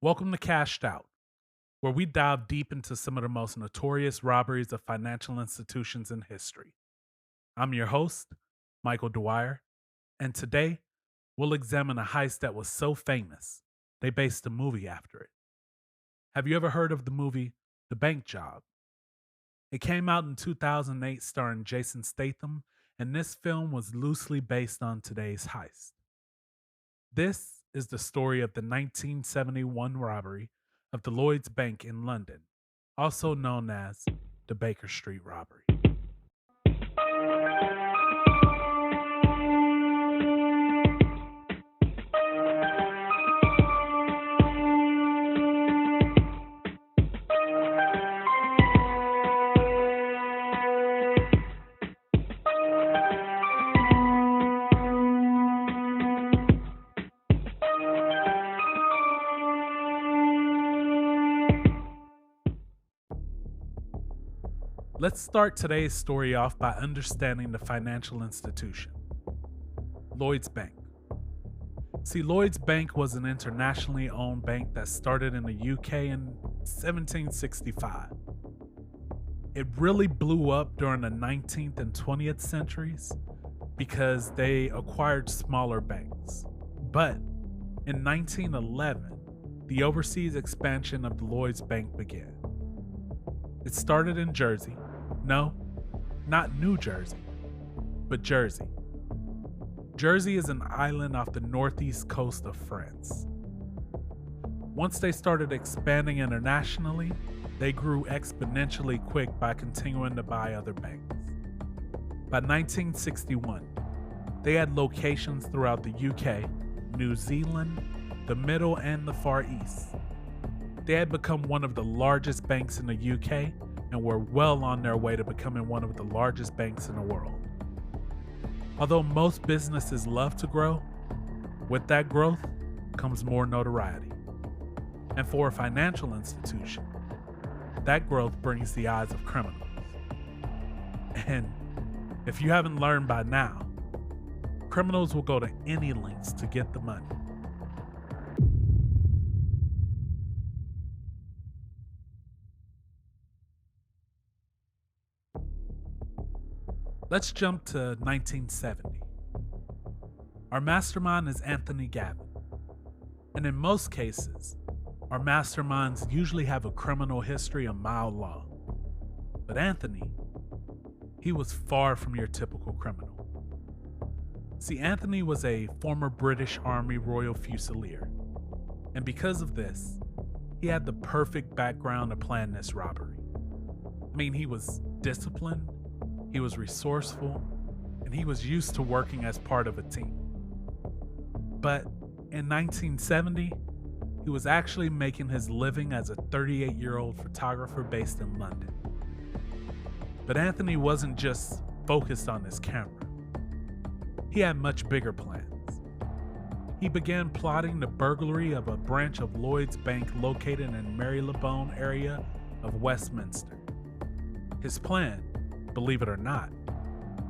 Welcome to Cashed Out, where we dive deep into some of the most notorious robberies of financial institutions in history. I'm your host, Michael Dwyer, and today we'll examine a heist that was so famous they based a movie after it. Have you ever heard of the movie The Bank Job? It came out in 2008 starring Jason Statham, and this film was loosely based on today's heist. This is the story of the 1971 robbery of the Lloyds Bank in London, also known as the Baker Street robbery. Let's start today's story off by understanding the financial institution, Lloyds Bank. See, Lloyds Bank was an internationally owned bank that started in the UK in 1765. It really blew up during the 19th and 20th centuries because they acquired smaller banks. But in 1911, the overseas expansion of the Lloyds Bank began. It started in Jersey. No, not New Jersey, but Jersey. Jersey is an island off the northeast coast of France. Once they started expanding internationally, they grew exponentially quick by continuing to buy other banks. By 1961, they had locations throughout the UK, New Zealand, the Middle, and the Far East. They had become one of the largest banks in the UK and were well on their way to becoming one of the largest banks in the world. Although most businesses love to grow, with that growth comes more notoriety. And for a financial institution, that growth brings the eyes of criminals. And if you haven't learned by now, criminals will go to any lengths to get the money. Let's jump to 1970. Our mastermind is Anthony Gavin. And in most cases, our masterminds usually have a criminal history a mile long. But Anthony, he was far from your typical criminal. See, Anthony was a former British Army Royal Fusilier. And because of this, he had the perfect background to plan this robbery. I mean, he was disciplined, he was resourceful, and he was used to working as part of a team. But in 1970, he was actually making his living as a 38-year-old photographer based in London. But Anthony wasn't just focused on his camera. He had much bigger plans. He began plotting the burglary of a branch of Lloyds Bank located in Marylebone area of Westminster. His plan, believe it or not,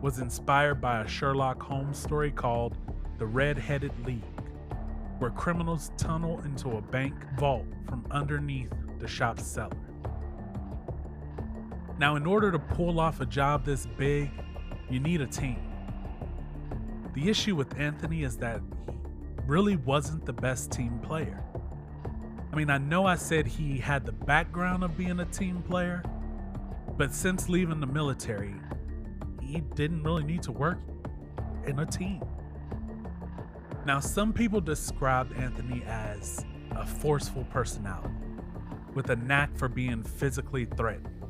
was inspired by a Sherlock Holmes story called The Red-Headed League, where criminals tunnel into a bank vault from underneath the shop's cellar. Now, in order to pull off a job this big, you need a team. The issue with Anthony is that he really wasn't the best team player. I mean, I know I said he had the background of being a team player, but since leaving the military, he didn't really need to work in a team. Now, some people described Anthony as a forceful personality with a knack for being physically threatening.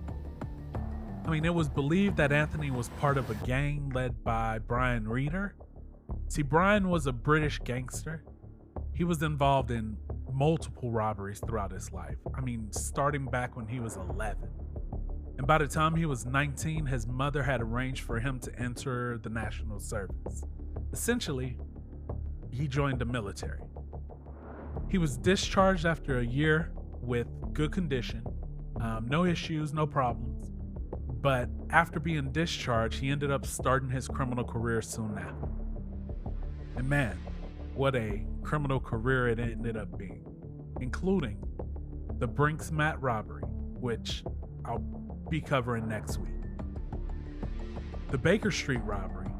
I mean, it was believed that Anthony was part of a gang led by Brian Reader. See, Brian was a British gangster. He was involved in multiple robberies throughout his life. I mean, starting back when he was 11. And by the time he was 19, his mother had arranged for him to enter the national service. Essentially, he joined the military. He was discharged after a year with good condition, no issues, no problems. But after being discharged, he ended up starting his criminal career soon after. And man, what a criminal career it ended up being. including the Brinks Mat robbery, which I'll be covering next week, the Baker Street robbery,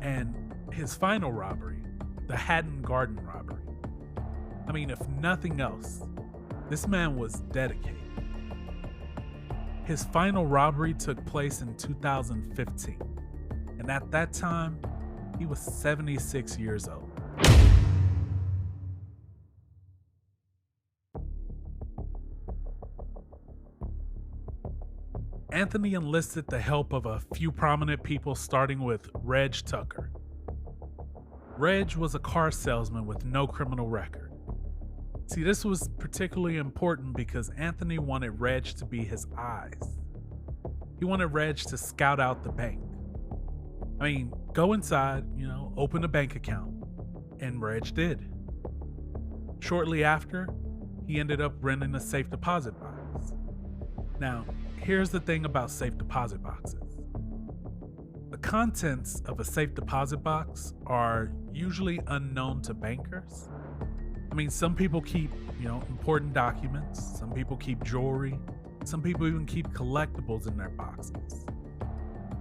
and his final robbery, the Hatton Garden robbery. I mean, if nothing else, this man was dedicated. His final robbery took place in 2015, and at that time, he was 76 years old. Anthony enlisted the help of a few prominent people, starting with Reg Tucker. Reg was a car salesman with no criminal record. See, this was particularly important because Anthony wanted Reg to be his eyes. He wanted Reg to scout out the bank. I mean, go inside, open a bank account. And Reg did. Shortly after, he ended up renting a safe deposit box. Now, here's the thing about safe deposit boxes. The contents of a safe deposit box are usually unknown to bankers. I mean, some people keep, important documents. Some people keep jewelry. Some people even keep collectibles in their boxes.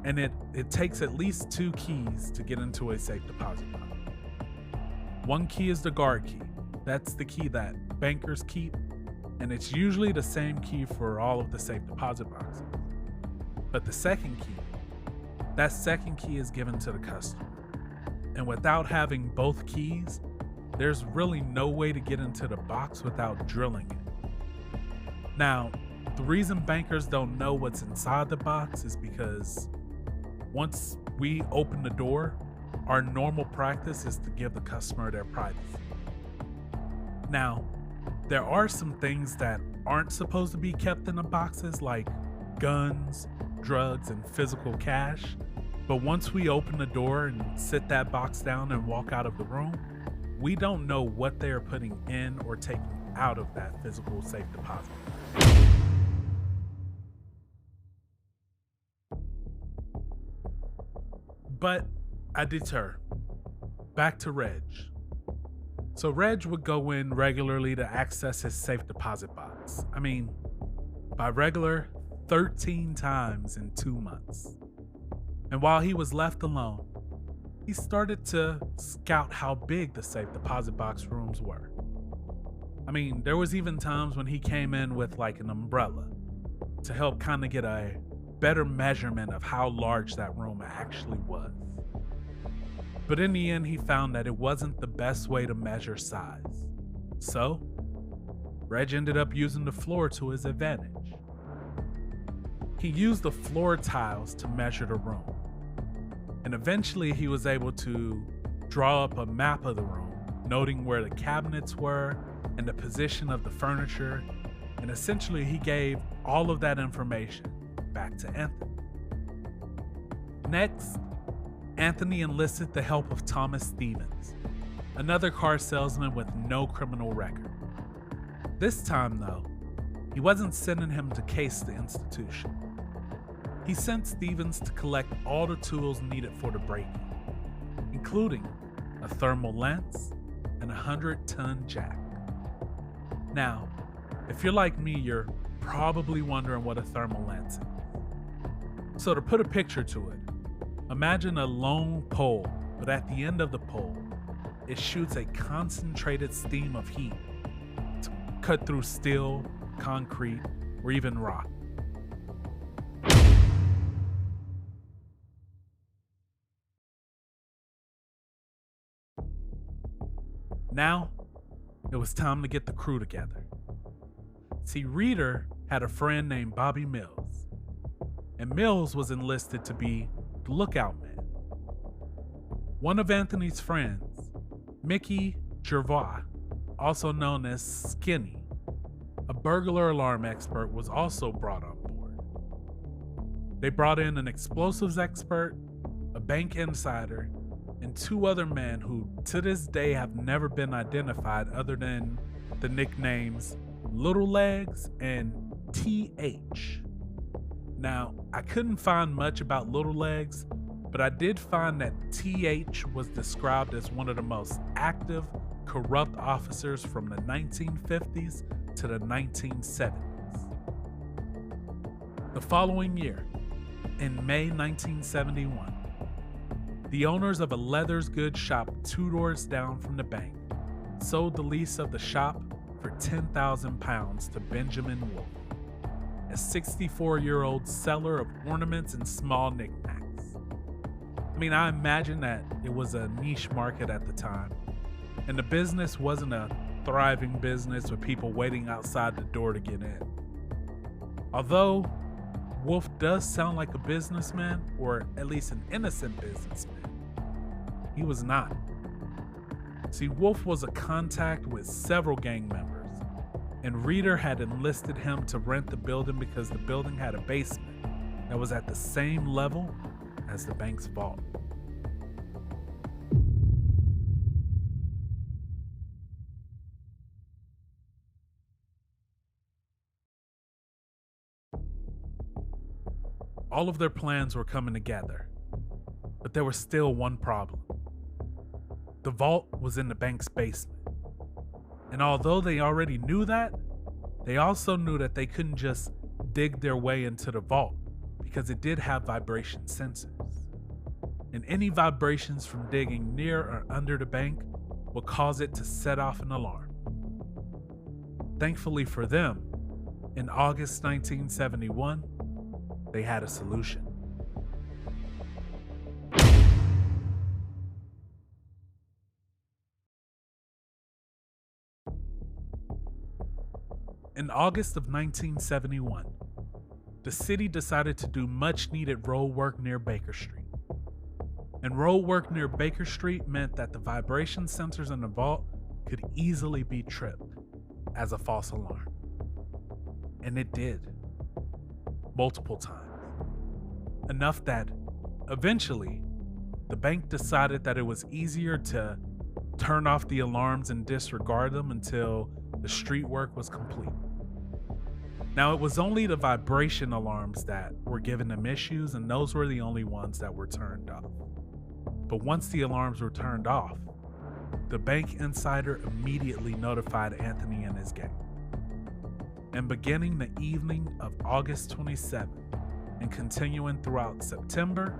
And it takes at least 2 keys to get into a safe deposit box. One key is the guard key. That's the key that bankers keep, and it's usually the same key for all of the safe deposit boxes. But the second key is given to the customer. And without having both keys, there's really no way to get into the box without drilling it. Now, the reason bankers don't know what's inside the box is because once we open the door, our normal practice is to give the customer their privacy. Now, there are some things that aren't supposed to be kept in the boxes, like guns, drugs, and physical cash. But once we open the door and sit that box down and walk out of the room, we don't know what they are putting in or taking out of that physical safe deposit. But I deter. Back to Reg. So Reg would go in regularly to access his safe deposit box. I mean, by regular, 13 times in 2 months. And while he was left alone, he started to scout how big the safe deposit box rooms were. I mean, there was even times when he came in with like an umbrella to help kind of get a better measurement of how large that room actually was. But in the end, he found that it wasn't the best way to measure size. So, Reg ended up using the floor to his advantage. He used the floor tiles to measure the room. And eventually he was able to draw up a map of the room, noting where the cabinets were and the position of the furniture. And essentially he gave all of that information back to Anthony. Next, Anthony enlisted the help of Thomas Stevens, another car salesman with no criminal record. This time, though, he wasn't sending him to case the institution. He sent Stevens to collect all the tools needed for the break-in, including a thermal lens and a 100-ton jack. Now, if you're like me, you're probably wondering what a thermal lens is. So to put a picture to it, imagine a long pole, but at the end of the pole, it shoots a concentrated stream of heat to cut through steel, concrete, or even rock. Now, it was time to get the crew together. See, Reeder had a friend named Bobby Mills, and Mills was enlisted to be the lookout man. One of Anthony's friends, Mickey Gervais, also known as Skinny, a burglar alarm expert, was also brought on board. They brought in an explosives expert, a bank insider, and 2 other men who to this day have never been identified other than the nicknames Little Legs and TH. Now, I couldn't find much about Little Legs, but I did find that TH was described as one of the most active corrupt officers from the 1950s to the 1970s. The following year, in May 1971, the owners of a leathers goods shop 2 doors down from the bank sold the lease of the shop for £10,000 to Benjamin Wolf, a 64-year-old seller of ornaments and small knickknacks. I mean, I imagine that it was a niche market at the time, and the business wasn't a thriving business with people waiting outside the door to get in. Although Wolf does sound like a businessman, or at least an innocent businessman, he was not. See, Wolf was a contact with several gang members, and Reeder had enlisted him to rent the building because the building had a basement that was at the same level as the bank's vault. All of their plans were coming together, but there was still one problem. The vault was in the bank's basement. And although they already knew that, they also knew that they couldn't just dig their way into the vault because it did have vibration sensors. And any vibrations from digging near or under the bank would cause it to set off an alarm. Thankfully for them, in August 1971, they had a solution. In August of 1971, the city decided to do much needed road work near Baker Street. And road work near Baker Street meant that the vibration sensors in the vault could easily be tripped as a false alarm. And it did. Multiple times. Enough that eventually the bank decided that it was easier to turn off the alarms and disregard them until the street work was complete. Now, it was only the vibration alarms that were giving them issues, and those were the only ones that were turned off. But once the alarms were turned off, the bank insider immediately notified Anthony and his gang. And beginning the evening of August 27th and continuing throughout September,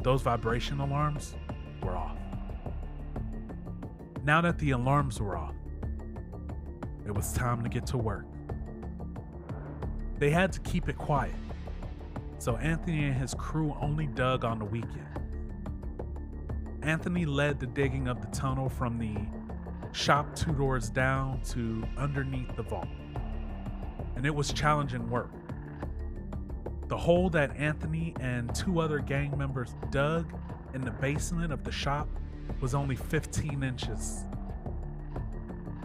those vibration alarms were off. Now that the alarms were off, it was time to get to work. They had to keep it quiet, so Anthony and his crew only dug on the weekend. Anthony led the digging of the tunnel from the shop 2 doors down to underneath the vault, and it was challenging work. The hole that Anthony and 2 other gang members dug in the basement of the shop was only 15 inches.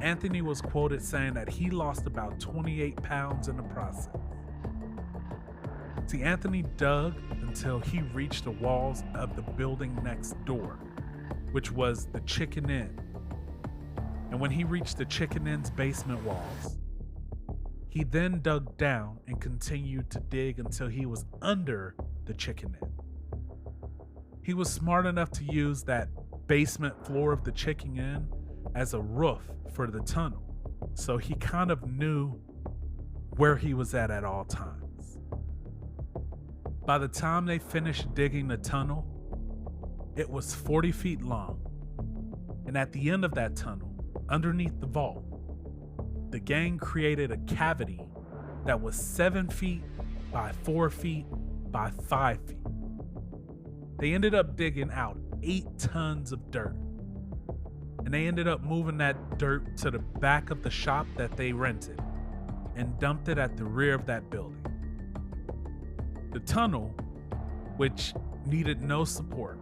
Anthony was quoted saying that he lost about 28 pounds in the process. See, Anthony dug until he reached the walls of the building next door, which was the Chicken Inn. And when he reached the Chicken Inn's basement walls, he then dug down and continued to dig until he was under the Chicken Inn. He was smart enough to use that basement floor of the Chicken Inn as a roof for the tunnel, so he kind of knew where he was at all times. By the time they finished digging the tunnel, it was 40 feet long, and at the end of that tunnel, underneath the vault, the gang created a cavity that was 7 feet by 4 feet by 5 feet. They ended up digging out 8 tons of dirt, and they ended up moving that dirt to the back of the shop that they rented and dumped it at the rear of that building. The tunnel, which needed no support,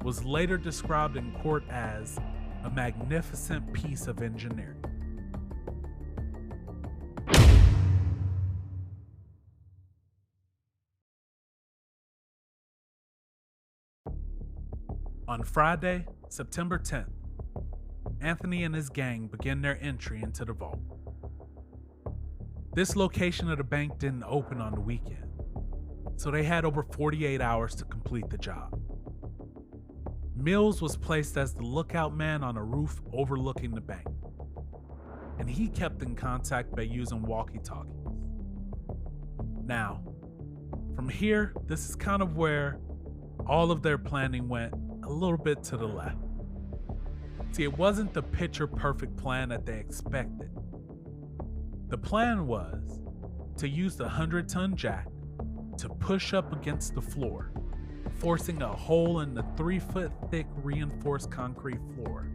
was later described in court as a magnificent piece of engineering. On Friday, September 10th, Anthony and his gang began their entry into the vault. This location of the bank didn't open on the weekend, so they had over 48 hours to complete the job. Mills was placed as the lookout man on a roof overlooking the bank, and he kept in contact by using walkie-talkies. Now, from here, this is kind of where all of their planning went a little bit to the left. See, it wasn't the picture-perfect plan that they expected. The plan was to use the 100-ton jack to push up against the floor, forcing a hole in the 3-foot-thick reinforced concrete floor.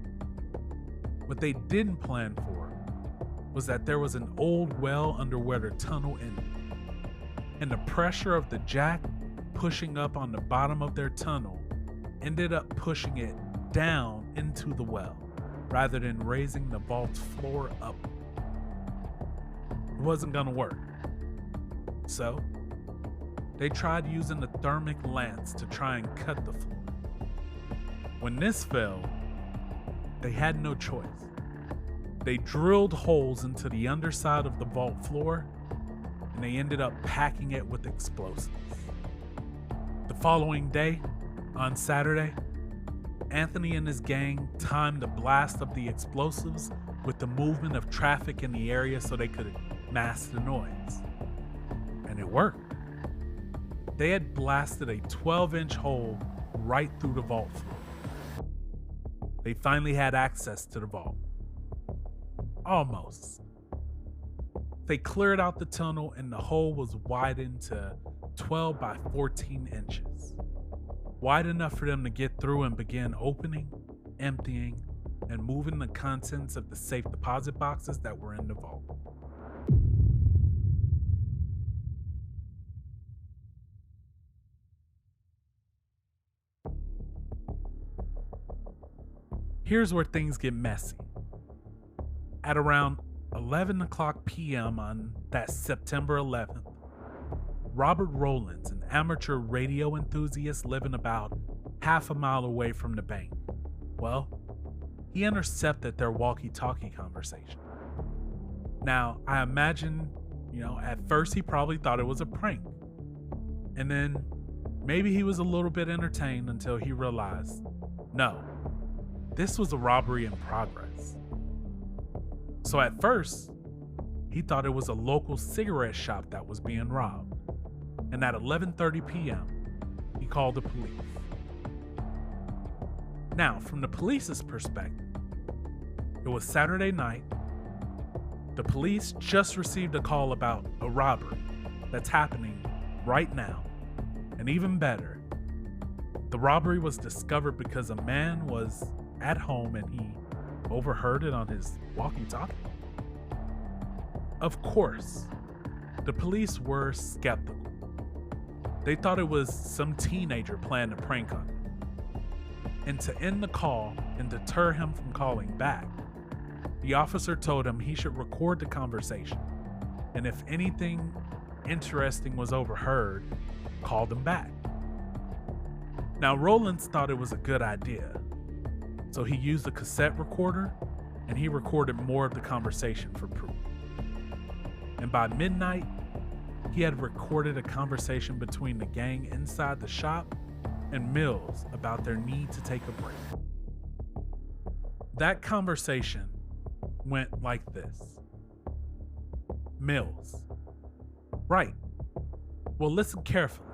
What they didn't plan for was that there was an old well under where the tunnel ended, and the pressure of the jack pushing up on the bottom of their tunnel ended up pushing it down into the well, rather than raising the vault's floor up. It wasn't gonna work. So, they tried using the thermic lance to try and cut the floor. When this failed, they had no choice. They drilled holes into the underside of the vault floor, and they ended up packing it with explosives. The following day, on Saturday, Anthony and his gang timed the blast of the explosives with the movement of traffic in the area so they could mask the noise. And it worked. They had blasted a 12-inch hole right through the vault floor. They finally had access to the vault. Almost. They cleared out the tunnel and the hole was widened to 12 by 14 inches. Wide enough for them to get through and begin opening, emptying, and moving the contents of the safe deposit boxes that were in the vault. Here's where things get messy. At around 11 o'clock p.m. on that September 11th, Robert Rowlands, an amateur radio enthusiast living about half a mile away from the bank, well, he intercepted their walkie-talkie conversation. Now, I imagine, at first he probably thought it was a prank. And then maybe he was a little bit entertained until he realized, no, this was a robbery in progress. So at first, he thought it was a local cigarette shop that was being robbed. And at 11:30 p.m., he called the police. Now, from the police's perspective, it was Saturday night. The police just received a call about a robbery that's happening right now. And even better, the robbery was discovered because a man was at home and he overheard it on his walkie-talkie. Of course, the police were skeptical. They thought it was some teenager planning a prank on him. And to end the call and deter him from calling back, the officer told him he should record the conversation, and if anything interesting was overheard, call them back. Now, Rowlands thought it was a good idea, so he used a cassette recorder and he recorded more of the conversation for proof. And by midnight, he had recorded a conversation between the gang inside the shop and Mills about their need to take a break. That conversation went like this. Mills: right. Well, listen carefully.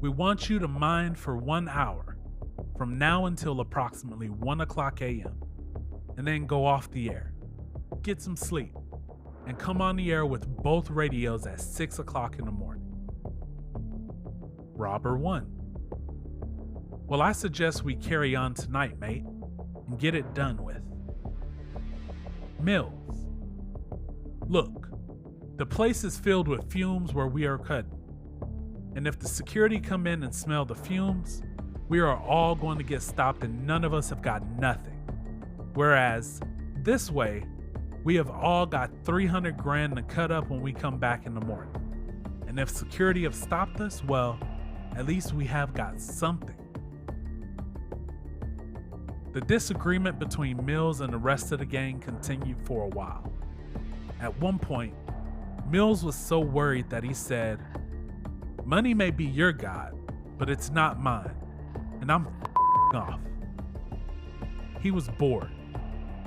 We want you to mine for 1 hour from now until approximately 1 o'clock a.m. and then go off the air. Get some sleep and come on the air with both radios at 6 o'clock in the morning. Robber 1: well, I suggest we carry on tonight, mate, and get it done with. Mills: look, the place is filled with fumes where we are cutting. And if the security come in and smell the fumes, we are all going to get stopped and none of us have got nothing. Whereas this way, we have all got 300 grand to cut up when we come back in the morning. And if security have stopped us, well, at least we have got something. The disagreement between Mills and the rest of the gang continued for a while. At one point, Mills was so worried that he said, "Money may be your god, but it's not mine, and I'm logging off. He was bored,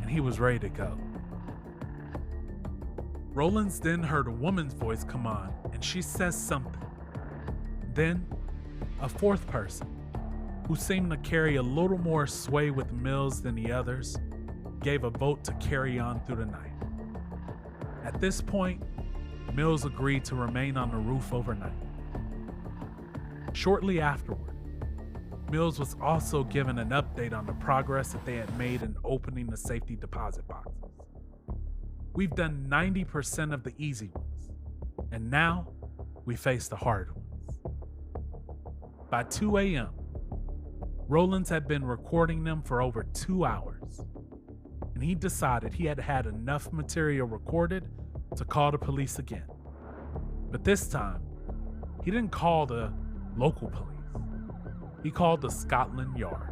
and he was ready to go. Rollins then heard a woman's voice come on, and she says something. Then, a fourth person, who seemed to carry a little more sway with Mills than the others, gave a vote to carry on through the night. At this point, Mills agreed to remain on the roof overnight. Shortly afterward, Mills was also given an update on the progress that they had made in opening the safety deposit boxes. We've done 90% of the easy ones, and now we face the hard ones. By 2 a.m., Rollins had been recording them for over 2 hours, and he decided he had had enough material recorded to call the police again. But this time, he didn't call the local police. He called the Scotland Yard.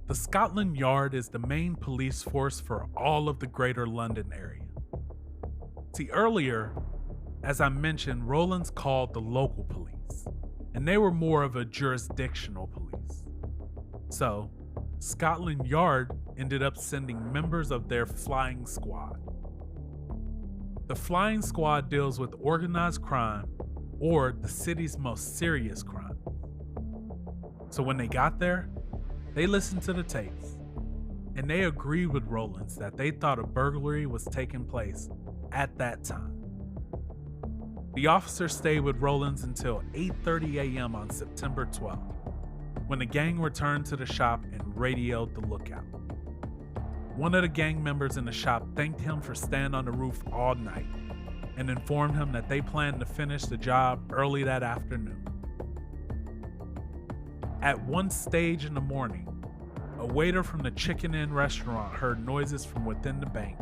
The Scotland Yard is the main police force for all of the Greater London area. See, earlier, as I mentioned, Rollins called the local police, and they were more of a jurisdictional police. So, Scotland Yard ended up sending members of their flying squad. The flying squad deals with organized crime or the city's most serious crime. So when they got there, they listened to the tapes, and they agreed with Rollins that they thought a burglary was taking place at that time. The officers stayed with Rollins until 8:30 a.m. on September 12th, when the gang returned to the shop and radioed the lookout. One of the gang members in the shop thanked him for staying on the roof all night and informed him that they planned to finish the job early that afternoon. At one stage in the morning, a waiter from the Chicken Inn restaurant heard noises from within the bank,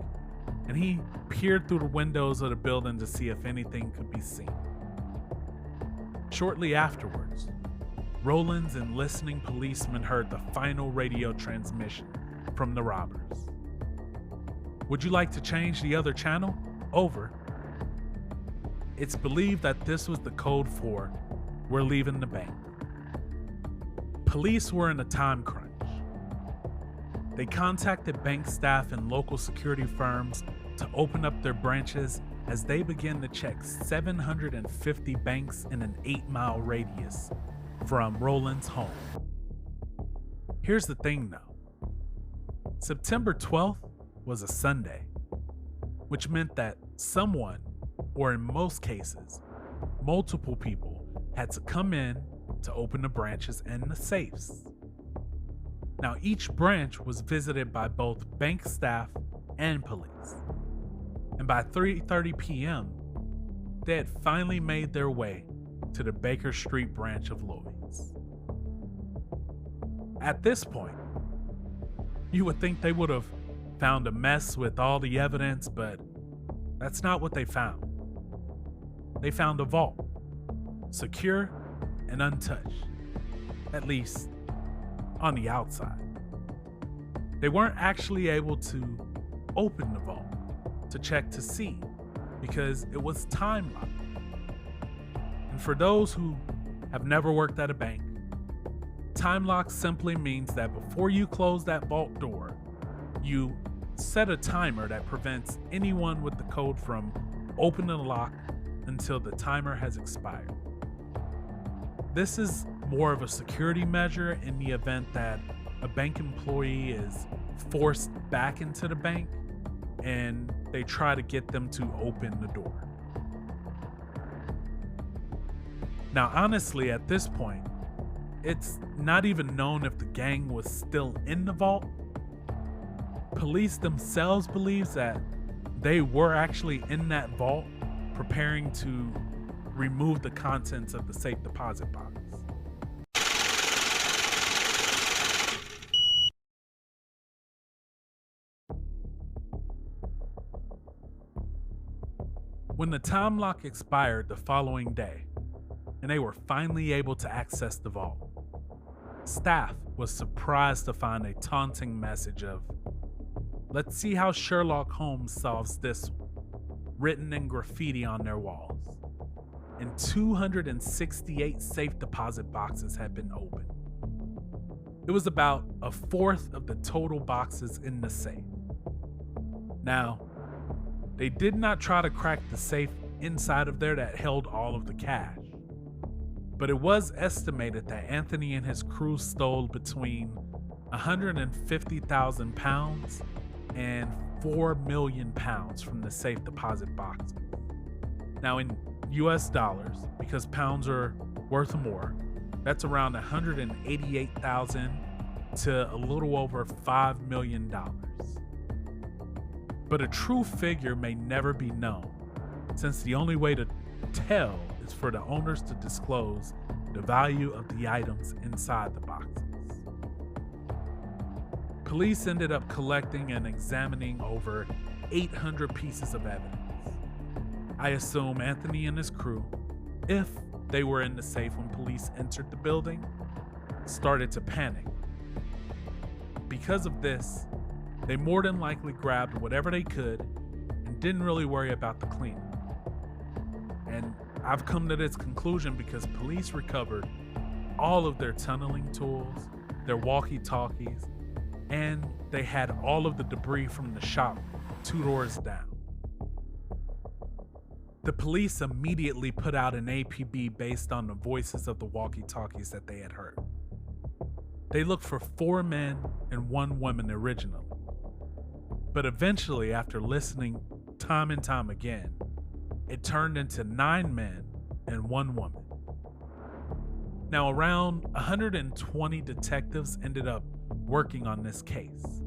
and he peered through the windows of the building to see if anything could be seen. Shortly afterwards, Rollins and listening policemen heard the final radio transmission from the robbers. Would you like to change the other channel? Over. It's believed that this was the code for "We're leaving the bank." Police were in a time crunch. They contacted bank staff and local security firms to open up their branches as they began to check 750 banks in an 8-mile radius from Rollins' home. Here's the thing though. September 12th was a Sunday, which meant that someone, or in most cases, multiple people, had to come in to open the branches and the safes. Now, each branch was visited by both bank staff and police. And by 3:30 p.m., they had finally made their way to the Baker Street branch of Lloyd's. At this point, you would think they would have found a mess with all the evidence, but that's not what they found. They found a vault, secure and untouched, at least on the outside. They weren't actually able to open the vault to check to see because it was time locked. And for those who have never worked at a bank, time lock simply means that before you close that vault door, you set a timer that prevents anyone with the code from opening the lock until the timer has expired. This is more of a security measure in the event that a bank employee is forced back into the bank and they try to get them to open the door. Now, honestly, at this point, it's not even known if the gang was still in the vault. Police themselves believes that they were actually in that vault preparing to remove the contents of the safe deposit box. When the time lock expired the following day, and they were finally able to access the vault, staff was surprised to find a taunting message of, Let's see how Sherlock Holmes solves this one, written in graffiti on their walls. And 268 safe deposit boxes had been opened. It was about a fourth of the total boxes in the safe. Now, they did not try to crack the safe inside of there that held all of the cash, but it was estimated that Anthony and his crew stole between 150,000 pounds and 4 million pounds from the safe deposit boxes. Now, in US dollars, because pounds are worth more, that's around 188,000 to a little over $5 million. But a true figure may never be known, since the only way to tell is for the owners to disclose the value of the items inside the boxes. Police ended up collecting and examining over 800 pieces of evidence. I assume Anthony and his crew, if they were in the safe when police entered the building, started to panic. Because of this, they more than likely grabbed whatever they could and didn't really worry about the cleanup. And I've come to this conclusion because police recovered all of their tunneling tools, their walkie-talkies, and they had all of the debris from the shop 2 doors down. The police immediately put out an APB based on the voices of the walkie-talkies that they had heard. They looked for 4 men and 1 woman originally, but eventually, after listening time and time again, it turned into 9 men and 1 woman. Now, around 120 detectives ended up working on this case,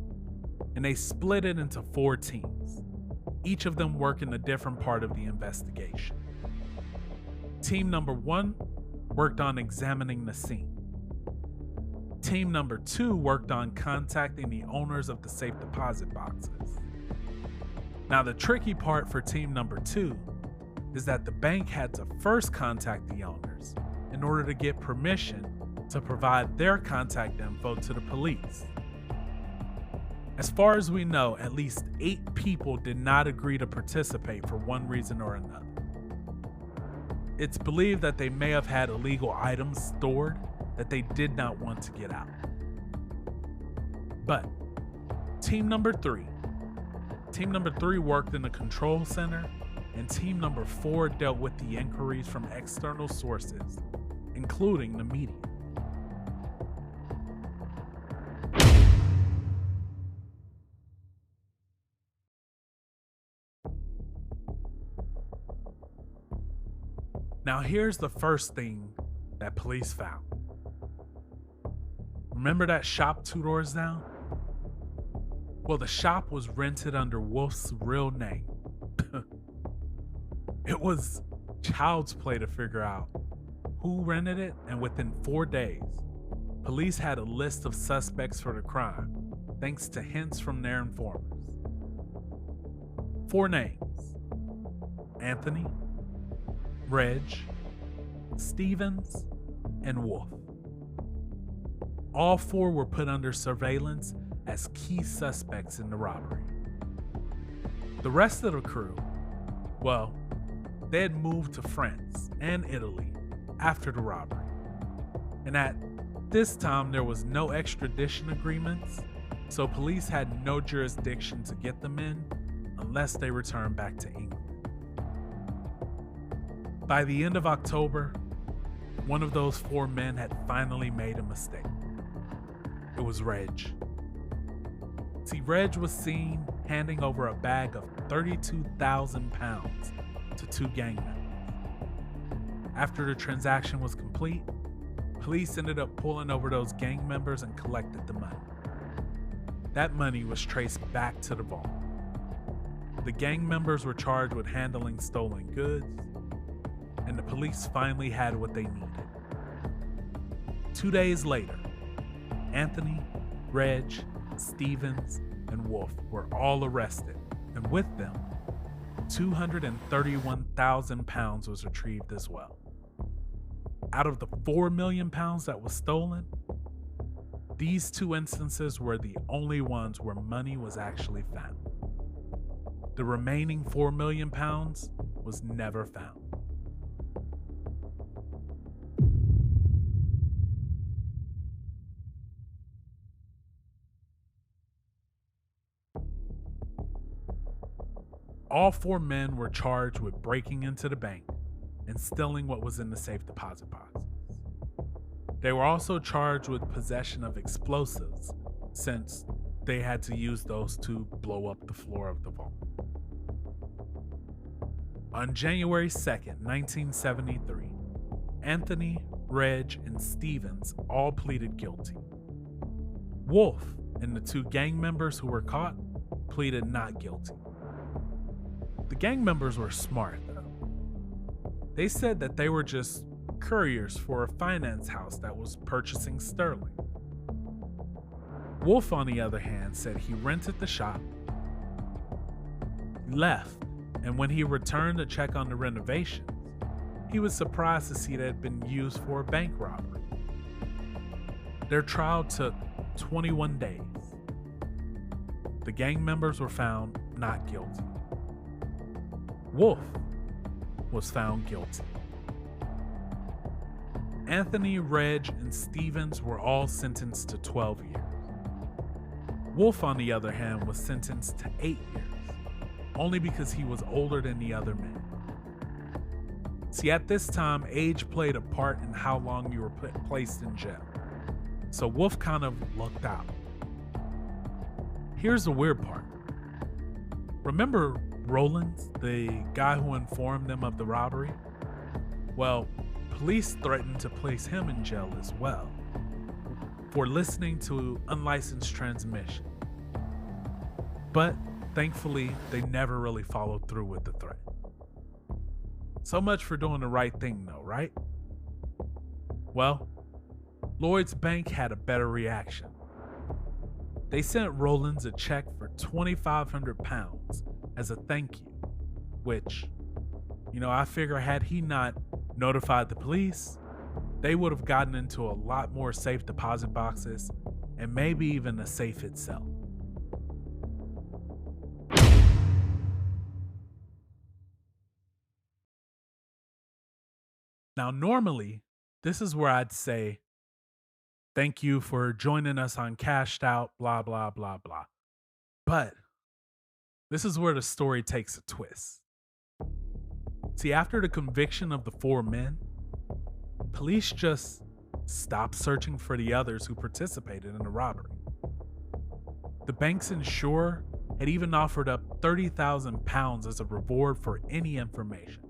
and they split it into 4 teams, each of them working a different part of the investigation. Team number 1 worked on examining the scene. Team number 2 worked on contacting the owners of the safe deposit boxes. Now, the tricky part for team number 2 is that the bank had to first contact the owners in order to get permission to provide their contact info to the police. As far as we know, at least 8 people did not agree to participate for one reason or another. It's believed that they may have had illegal items stored that they did not want to get out. But team number 3 worked in the control center, and team number 4 dealt with the inquiries from external sources, including the media. Now, here's the first thing that police found. Remember that shop 2 doors down? Well, the shop was rented under Wolf's real name. It was child's play to figure out who rented it, and within 4 days, police had a list of suspects for the crime, thanks to hints from their informers. 4 names: Anthony, Reg, Stevens, and Wolf. All 4 were put under surveillance as key suspects in the robbery. The rest of the crew, well, they had moved to France and Italy after the robbery. And at this time, there was no extradition agreements, so police had no jurisdiction to get them in unless they returned back to England. By the end of October, one of those 4 men had finally made a mistake. It was Reg. See, Reg was seen handing over a bag of 32,000 pounds to 2 gang members. After the transaction was complete, police ended up pulling over those gang members and collected the money. That money was traced back to the vault. The gang members were charged with handling stolen goods, and the police finally had what they needed. 2 days later, Anthony, Reg, Stevens, and Wolf were all arrested, and with them, 231,000 pounds was retrieved as well. Out of the 4 million pounds that was stolen, these two instances were the only ones where money was actually found. The remaining £4 million was never found. All four men were charged with breaking into the bank and stealing what was in the safe deposit boxes. They were also charged with possession of explosives, since they had to use those to blow up the floor of the vault. On January 2nd, 1973, Anthony, Reg, and Stevens all pleaded guilty. Wolf and the two gang members who were caught pleaded not guilty. The gang members were smart, though. They said that they were just couriers for a finance house that was purchasing sterling. Wolf, on the other hand, said he rented the shop, left, and when he returned to check on the renovations, he was surprised to see that it had been used for a bank robbery. Their trial took 21 days. The gang members were found not guilty. Wolf was found guilty. Anthony, Reg, and Stevens were all sentenced to 12 years. Wolf, on the other hand, was sentenced to 8 years, only because he was older than the other men. See, at this time, age played a part in how long you were placed in jail, so Wolf kind of lucked out. Here's the weird part. Remember Rollins, the guy who informed them of the robbery? Well, police threatened to place him in jail as well for listening to unlicensed transmission. But thankfully, they never really followed through with the threat. So much for doing the right thing, though, right? Well, Lloyd's Bank had a better reaction. They sent Rollins a check for £2,500 as a thank you, which, I figure had he not notified the police, they would have gotten into a lot more safe deposit boxes and maybe even the safe itself. Now, normally, this is where I'd say, thank you for joining us on Cashed Out, blah, blah, blah, blah. But this is where the story takes a twist. See, after the conviction of the four men, police just stopped searching for the others who participated in the robbery. The bank's insurer had even offered up £30,000 as a reward for any information,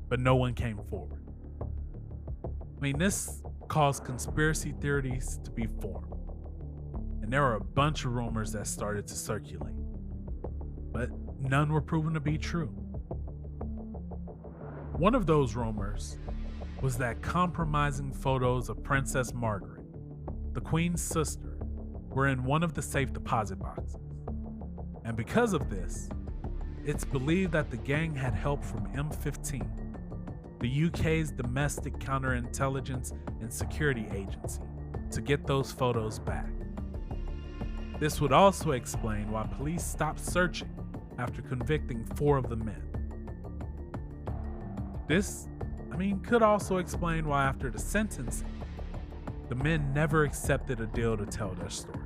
but no one came forward. This caused conspiracy theories to be formed, and there were a bunch of rumors that started to circulate, but none were proven to be true. One of those rumors was that compromising photos of Princess Margaret, the Queen's sister, were in one of the safe deposit boxes. And because of this, it's believed that the gang had help from M15, the UK's domestic counterintelligence and security agency, to get those photos back. This would also explain why police stopped searching after convicting 4 of the men. This, could also explain why after the sentencing, the men never accepted a deal to tell their stories.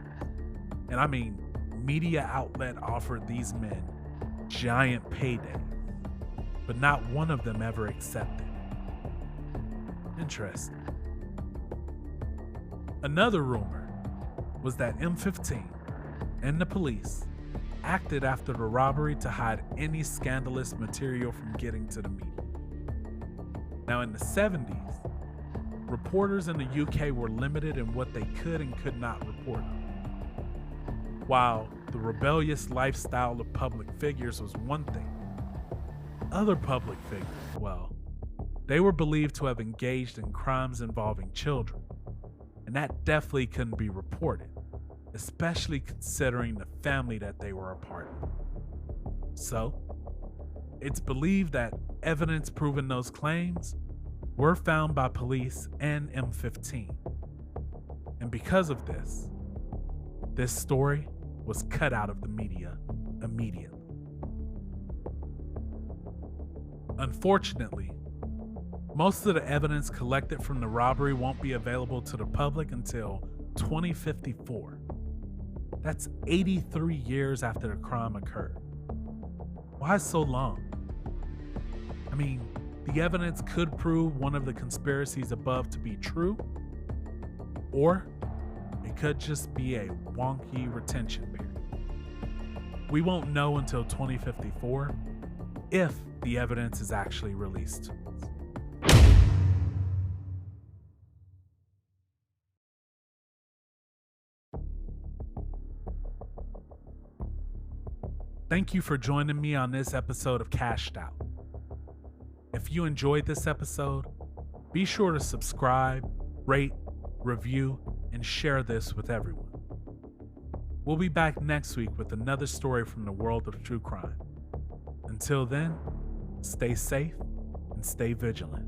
And media outlet offered these men giant paydays, but not one of them ever accepted. Interesting. Another rumor was that M15 and the police acted after the robbery to hide any scandalous material from getting to the media. Now, in the 70s, reporters in the UK were limited in what they could and could not report on. While the rebellious lifestyle of public figures was one thing, other public figures, they were believed to have engaged in crimes involving children, and that definitely couldn't be reported, especially considering the family that they were a part of. So, it's believed that evidence proving those claims were found by police and M15. And because of this story was cut out of the media immediately. Unfortunately, most of the evidence collected from the robbery won't be available to the public until 2054. That's 83 years after the crime occurred. Why so long? I mean, the evidence could prove one of the conspiracies above to be true, or it could just be a wonky retention period. We won't know until 2054 if the evidence is actually released to us. Thank you for joining me on this episode of Cashed Out. If you enjoyed this episode, be sure to subscribe, rate, review, and share this with everyone. We'll be back next week with another story from the world of true crime. Until then, stay safe and stay vigilant.